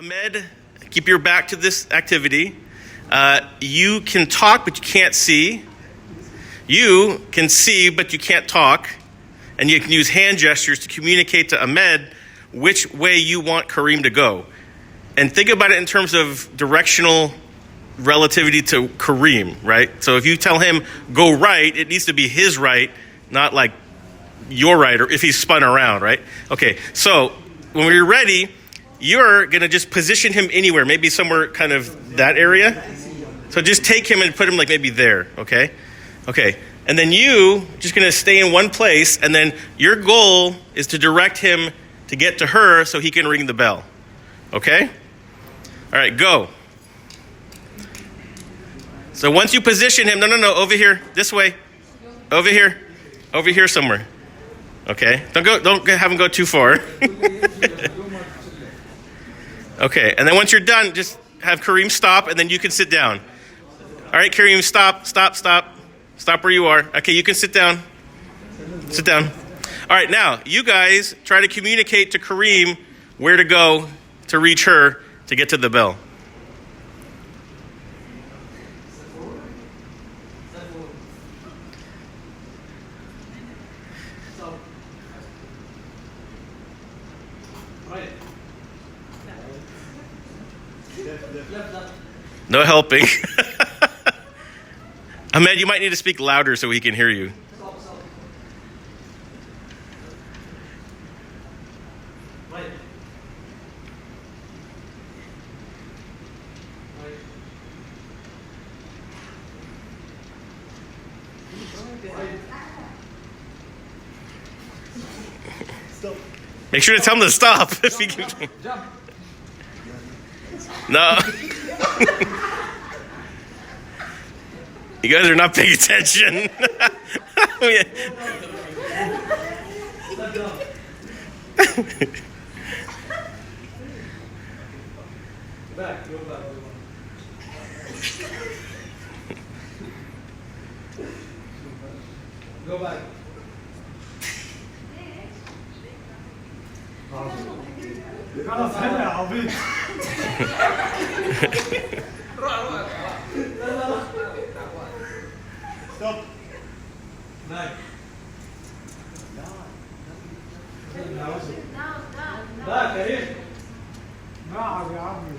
Ahmed, keep your back to this activity. You can talk, but you can't see. You can see, but you can't talk. And you can use hand gestures to communicate to Ahmed which way you want Kareem to go. And think about it in terms of directional relativity to Kareem, right? So if you tell him, go right, it needs to be his right, not like your right, or if he's spun around, right? Okay, so when you're ready, you're going to just position him anywhere, maybe somewhere kind of that area. So just take him and put him like maybe there, okay? Okay, and then you just going to stay in one place, and then your goal is to direct him to get to her so he can ring the bell, okay? All right, go. So once you position him, no, over here, this way, over here somewhere, okay? Don't have him go too far. Okay, and then once you're done, just have Kareem stop, and then you can sit down. All right, Kareem, stop. Stop where you are. Okay, you can sit down. Sit down. All right, now, you guys try to communicate to Kareem where to go to reach her to get to the bell. No helping. Ahmed, you might need to speak louder so he can hear you. Make sure to tell him to stop. If he can. No. You guys are not paying attention. Go back. خلاص هلا عبيط ستوب باك باك كريم نعم يا عمي.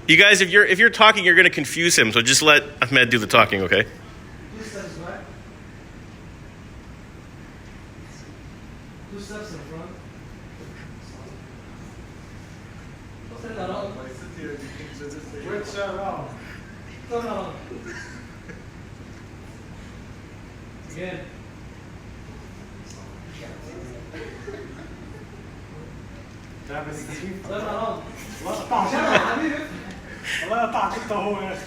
You guys, if you're talking, you're going to confuse him. So just let Ahmed do the talking, okay? Two steps back. Two steps in front. Switch around. Turn around. Again. Turn around. والله قطعت انت هو يا اخي.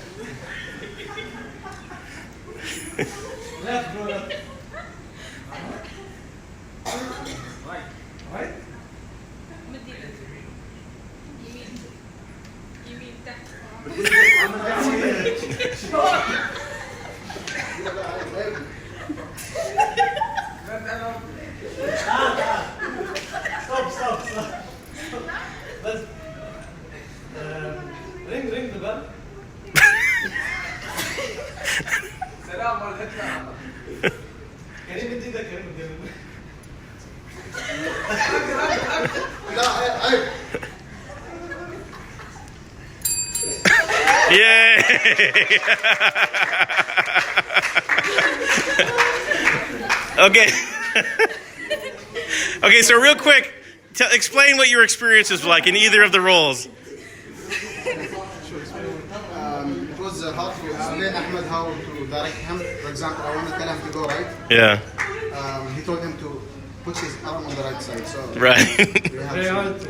Left, bro. Left. Right. Right. Stop. Let's ring the bell. سلام عليكم. كريم انت ده كريم لا عيب. Yay! Okay. Okay, so real quick, explain what your experience was like in either of the roles. It was hard to explain Ahmed how to direct him. For example, I want to tell him to go right. Yeah. He told him to put his arm on the right side. So Right. we have to,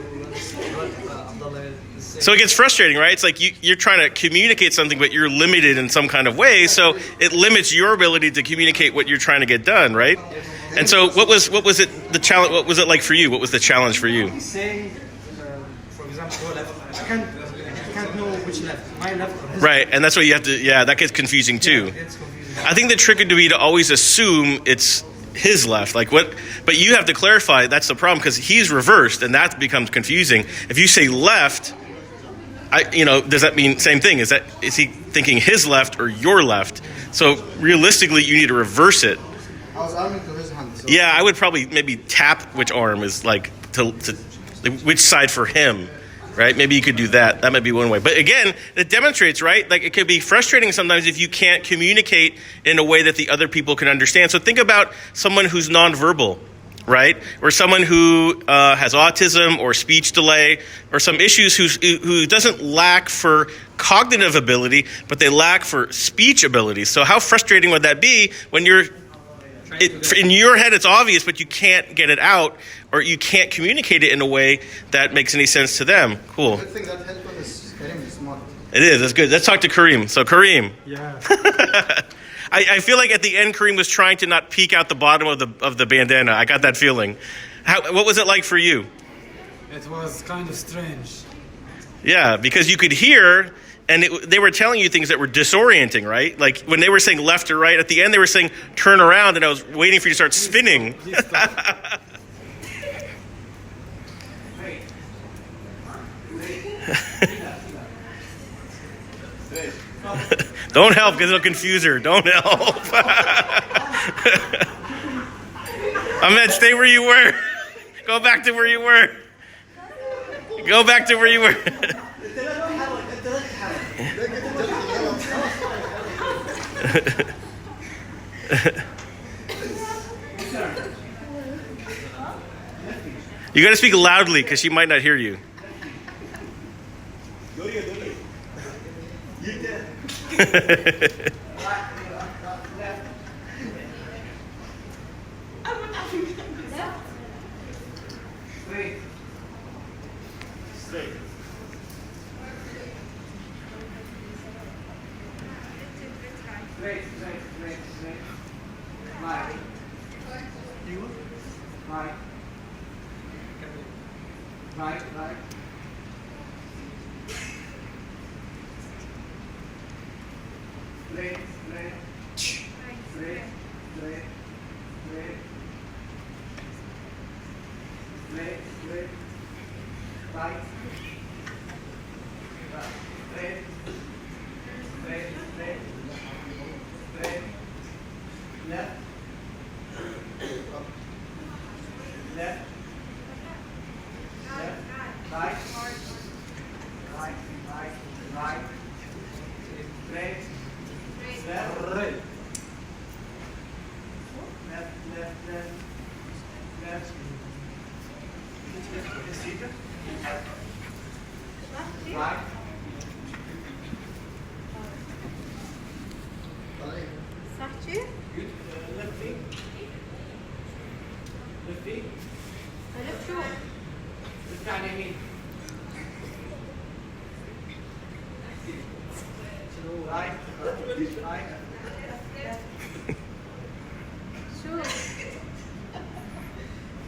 So it gets frustrating, right? It's like you're trying to communicate something, but you're limited in some kind of way. So it limits your ability to communicate what you're trying to get done, right? And so what was it the challenge? What was it like for you? What was the challenge for you? He's saying, for example, go left. I can't know which left. My left or his Right, and that's what you have to. Yeah, that gets confusing too. left. It's confusing. I think the trick would be to always assume it's his left. Like what? But you have to clarify. That's the problem because he's reversed, and that becomes confusing. If you say left, does that mean same thing? Is he thinking his left or your left? So realistically, you need to reverse it. I was arming to his hand. So Yeah, I would probably maybe tap which arm is like to which side for him, right? Maybe you could do that. That might be one way. But again, it demonstrates, right? Like it could be frustrating sometimes if you can't communicate in a way that the other people can understand. So think about someone who's nonverbal, right? Or someone who has autism or speech delay or some issues who doesn't lack for cognitive ability, but they lack for speech ability. So how frustrating would that be when in your head it's obvious, but you can't get it out or you can't communicate it in a way that makes any sense to them? Cool. good thing that helped is Karim is smart. It is. That's good. Let's talk to Kareem. So Kareem. Yeah. I feel like at the end, Kareem was trying to not peek out the bottom of the bandana. I got that feeling. What was it like for you? It was kind of strange. Yeah, because you could hear, and they were telling you things that were disorienting, right? Like when they were saying left or right, at the end they were saying turn around, and I was waiting for you to start spinning. Please stop. Don't help because it'll confuse her. Don't help. Ahmed, stay where you were. Go back to where you were. Go back to where you were. You got to speak loudly because she might not hear you.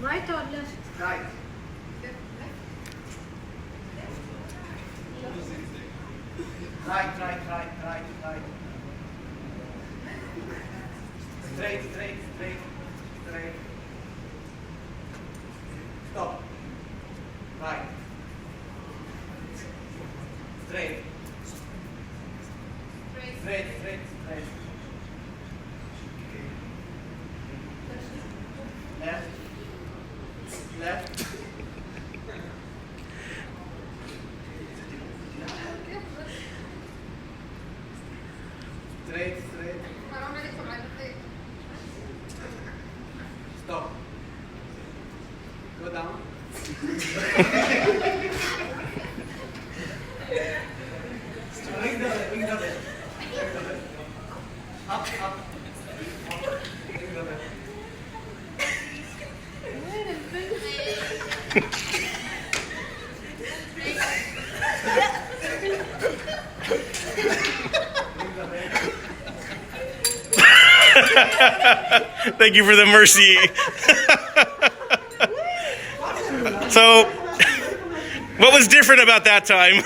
Right or left? Right. Right. Straight. Stop. Right. Straight. Left. Straight. Stop. Go down. Ring the bell. Up. Ring the bell. Thank you for the mercy. So, what was different about that time?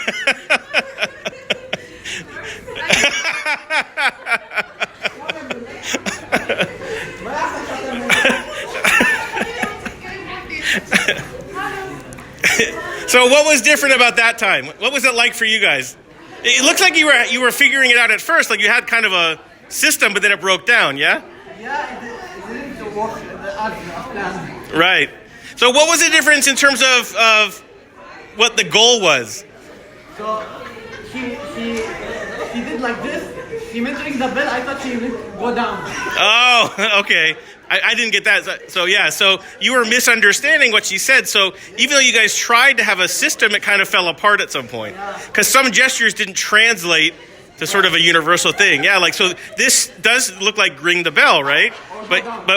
So what was different about that time? What was it like for you guys? It looks like you were figuring it out at first, like you had kind of a system, but then it broke down, yeah? Yeah, it didn't work as planned. Right. So what was the difference in terms of what the goal was? So he did like this. He meant to ring the bell. I thought he would go down. Oh, okay. I didn't get that. So yeah, so you were misunderstanding what she said. So even though you guys tried to have a system, it kind of fell apart at some point. Because some gestures didn't translate to sort of a universal thing. Yeah, like, so this does look like ring the bell, right?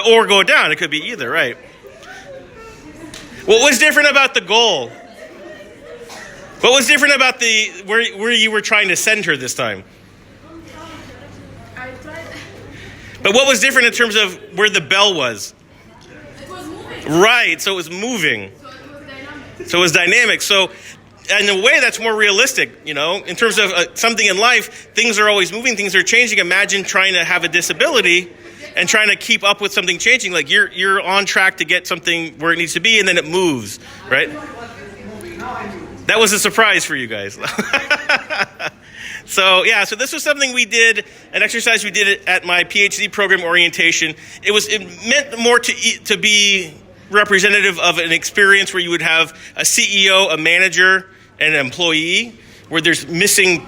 Or go down. It could be either, right? What was different about the goal? What was different about where you were trying to send her this time? I tried. But what was different in terms of where the bell was? It was moving. Right, so it was moving. So it was dynamic. So it was dynamic. So in a way, that's more realistic, you know? In terms of something in life, things are always moving, things are changing. Imagine trying to have a disability and trying to keep up with something changing. Like you're on track to get something where it needs to be, and then it moves, right? That was a surprise for you guys. So this was something we did, an exercise we did at my PhD program orientation. It meant more to be representative of an experience where you would have a CEO, a manager, and an employee, where there's missing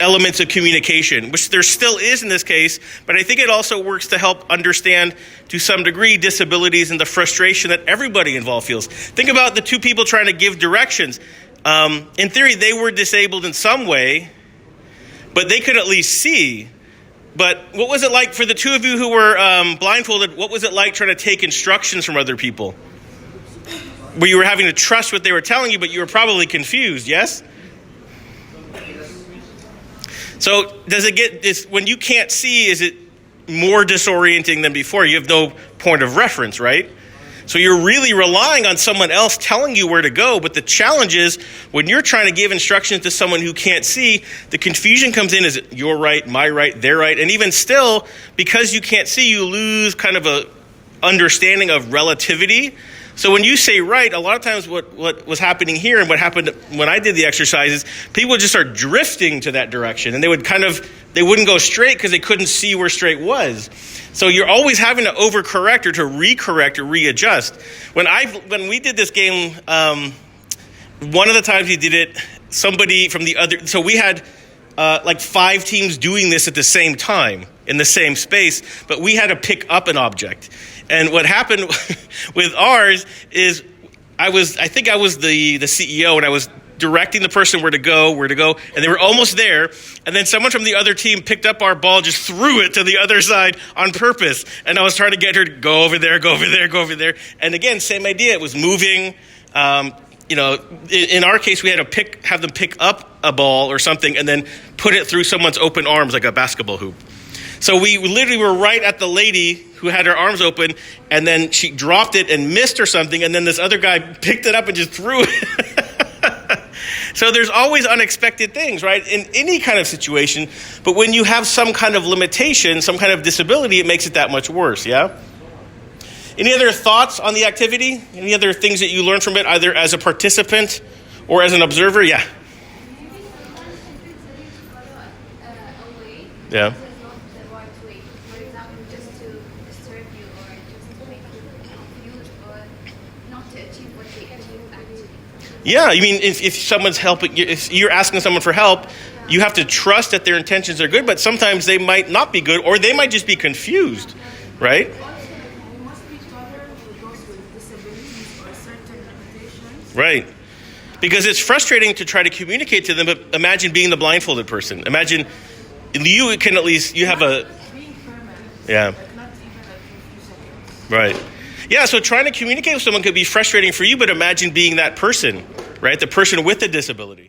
elements of communication, which there still is in this case, but I think it also works to help understand, to some degree, disabilities and the frustration that everybody involved feels. Think about the two people trying to give directions. In theory, they were disabled in some way, but they could at least see. But what was it like for the two of you who were blindfolded? What was it like trying to take instructions from other people? Where you were having to trust what they were telling you, but you were probably confused, yes? So does it get this, when you can't see, is it more disorienting than before? You have no point of reference, right? So you're really relying on someone else telling you where to go. But the challenge is when you're trying to give instructions to someone who can't see, the confusion comes in. Is it your right, my right, their right? And even still, because you can't see, you lose kind of a understanding of relativity. So when you say right, a lot of times what was happening here and what happened when I did the exercises, people would just start drifting to that direction. And they wouldn't go straight because they couldn't see where straight was. So you're always having to overcorrect or to recorrect or readjust. When we did this game, one of the times we did it, somebody from the other, so we had like 5 teams doing this at the same time in the same space, but we had to pick up an object. And what happened with ours is I think I was the CEO, and I was directing the person where to go, and they were almost there. And then someone from the other team picked up our ball, just threw it to the other side on purpose. And I was trying to get her to go over there, go over there, go over there. And again, same idea. It was moving. In our case, we had to have them pick up a ball or something and then put it through someone's open arms like a basketball hoop. So we literally were right at the lady who had her arms open, and then she dropped it and missed or something, and then this other guy picked it up and just threw it. So there's always unexpected things, right, in any kind of situation. But when you have some kind of limitation, some kind of disability, it makes it that much worse, yeah? Any other thoughts on the activity? Any other things that you learned from it, either as a participant or as an observer? Yeah. Yeah. Yeah, I mean, if someone's helping, if you're asking someone for help, you have to trust that their intentions are good, but sometimes they might not be good, or they might just be confused, right? Right. Because it's frustrating to try to communicate to them, but imagine being the blindfolded person. Imagine you can at least, you have a... Yeah. Right. Yeah, so trying to communicate with someone could be frustrating for you, but imagine being that person, right? The person with the disability.